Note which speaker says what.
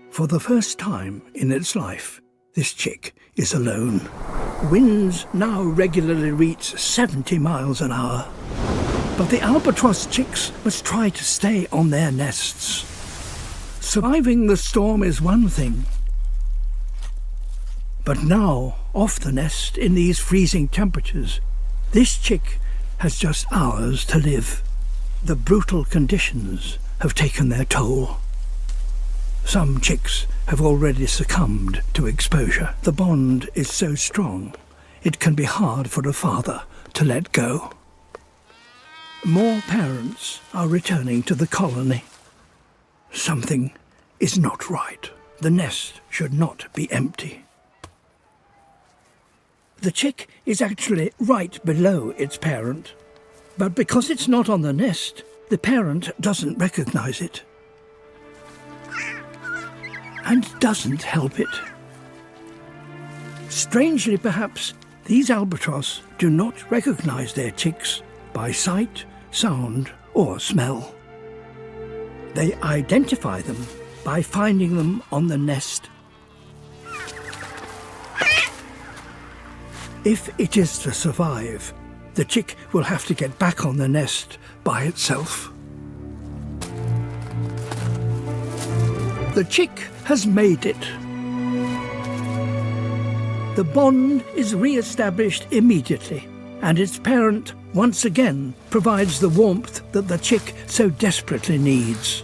Speaker 1: For the first time in its life, this chick is alone. Winds now regularly reach 70 miles an hour. But the albatross chicks must try to stay on their nests. Surviving the storm is one thing. But now, off the nest in these freezing temperatures, this chick has just hours to live. The brutal conditions have taken their toll. Some chicks have already succumbed to exposure. The bond is so strong, it can be hard for a father to let go. More parents are returning to the colony. Something is not right. The nest should not be empty. The chick is actually right below its parent, but because it's not on the nest, the parent doesn't recognize it and doesn't help it. Strangely perhaps, these albatross do not recognize their chicks by sight, sound or smell. They identify them by finding them on the nest. If it is to survive, the chick will have to get back on the nest by itself. The chick has made it. The bond is re-established immediately, and its parent once again provides the warmth that the chick so desperately needs.